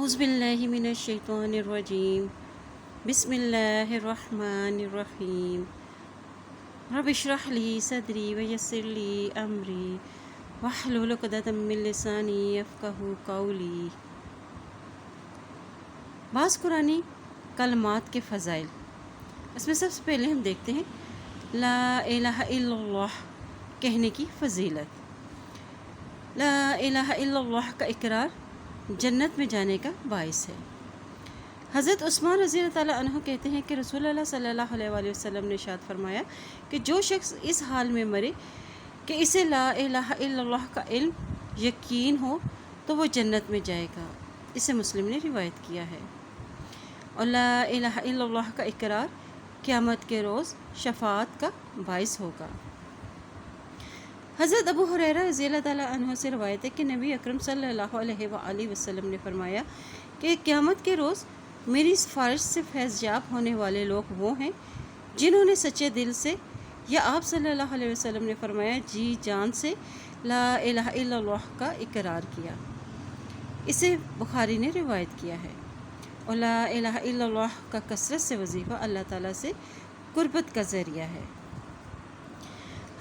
اعوذ باللہ من الشیطان الرجیم بسم اللہ الرحمن الرحیم رب اشرح لی صدری ویسر لی امری واحلل عقدۃ من لسانی یفقہوا قولی۔ بعض قرآنی کلمات کے فضائل، اس میں سب سے پہلے ہم دیکھتے ہیں لا الہ الا اللہ کہنے کی فضیلت۔ لا الہ الا اللہ کا اقرار جنت میں جانے کا باعث ہے۔ حضرت عثمان رضی اللہ تعالیٰ عنہ کہتے ہیں کہ رسول اللہ صلی اللہ علیہ وآلہ وسلم نے ارشاد فرمایا کہ جو شخص اس حال میں مرے کہ اسے لا الہ الا اللہ کا علم یقین ہو تو وہ جنت میں جائے گا۔ اسے مسلم نے روایت کیا ہے۔ اور لا الہ الا اللہ کا اقرار قیامت کے روز شفاعت کا باعث ہوگا۔ حضرت ابو ہریرہ رضی اللہ تعالیٰ عنہ سے روایت ہے کہ نبی اکرم صلی اللہ علیہ وآلہ وسلم نے فرمایا کہ قیامت کے روز میری سفارش سے فیض یاب ہونے والے لوگ وہ ہیں جنہوں نے سچے دل سے، یا آپ صلی اللہ علیہ وسلم نے فرمایا جی جان سے لا الہ الا اللہ کا اقرار کیا۔ اسے بخاری نے روایت کیا ہے۔ اور لا الہ الا اللہ کا کثرت سے وظیفہ اللہ تعالیٰ سے قربت کا ذریعہ ہے۔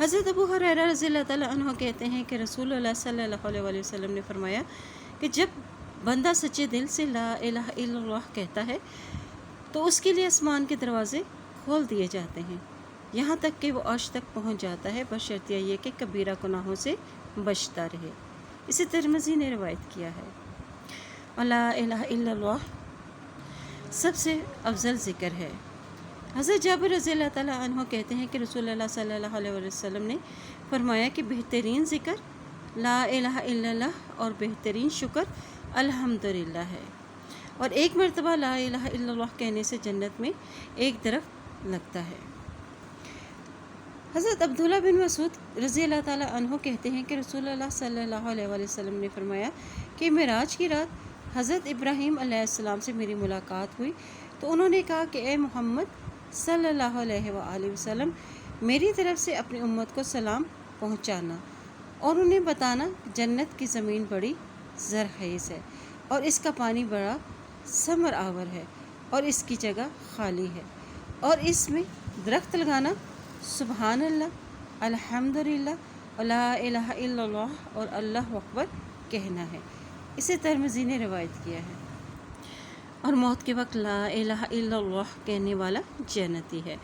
حضرت ابو ہریرہ رضی اللہ تعالیٰ عنہ کہتے ہیں کہ رسول اللہ صلی اللہ علیہ وآلہ وسلم نے فرمایا کہ جب بندہ سچے دل سے لا الہ الا اللہ کہتا ہے تو اس کے لیے آسمان کے دروازے کھول دیے جاتے ہیں یہاں تک کہ وہ عرش تک پہنچ جاتا ہے، بشرطیہ یہ کہ کبیرہ گناہوں سے بچتا رہے۔ اسے ترمذی نے روایت کیا ہے۔ اور لا الہ الا اللہ سب سے افضل ذکر ہے۔ حضرت جابر رضی اللہ تعالیٰ عنہ کہتے ہیں کہ رسول اللہ صلی اللہ علیہ وسلم نے فرمایا کہ بہترین ذکر لا الہ الا اللہ اور بہترین شکر الحمدللہ ہے، اور ایک مرتبہ لا الہ الا اللہ کہنے سے جنت میں ایک درخت لگتا ہے۔ حضرت عبداللہ بن مسعود رضی اللہ تعالیٰ عنہ کہتے ہیں کہ رسول اللہ صلی اللہ علیہ وسلم نے فرمایا کہ معراج کی رات حضرت ابراہیم علیہ السلام سے میری ملاقات ہوئی تو انہوں نے کہا کہ اے محمد صلی اللہ علیہ وآلہ وسلم، میری طرف سے اپنی امت کو سلام پہنچانا اور انہیں بتانا جنت کی زمین بڑی زرخیز ہے اور اس کا پانی بڑا ثمر آور ہے اور اس کی جگہ خالی ہے، اور اس میں درخت لگانا سبحان اللہ، الحمدللہ، لا الہ الا اللہ اور اللہ اکبر کہنا ہے۔ اسے ترمذی نے روایت کیا ہے۔ اور موت کے وقت لا الہ الا اللہ کہنے والا جنتی ہے۔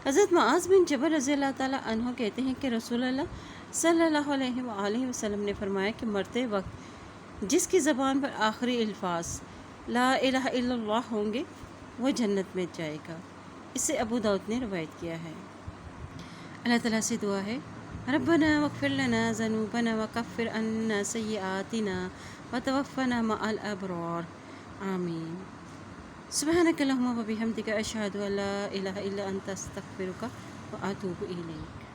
حضرت معاذ بن جبل رضی اللہ تعالیٰ عنہ کہتے ہیں کہ رسول اللہ صلی اللہ علیہ وآلہ وسلم نے فرمایا کہ مرتے وقت جس کی زبان پر آخری الفاظ لا الہ الا اللہ ہوں گے وہ جنت میں جائے گا۔ اسے ابو داؤد نے روایت کیا ہے۔ اللہ تعالیٰ سے دعا ہے ربنا واغفر لنا ذنوبنا وکفر عنا سیئاتنا وتوفنا مع الابرار، آمین۔ سبحانک اللہم و بحمدک اشہد ان لا الہ الا انت استغفرک و اتوب الیک۔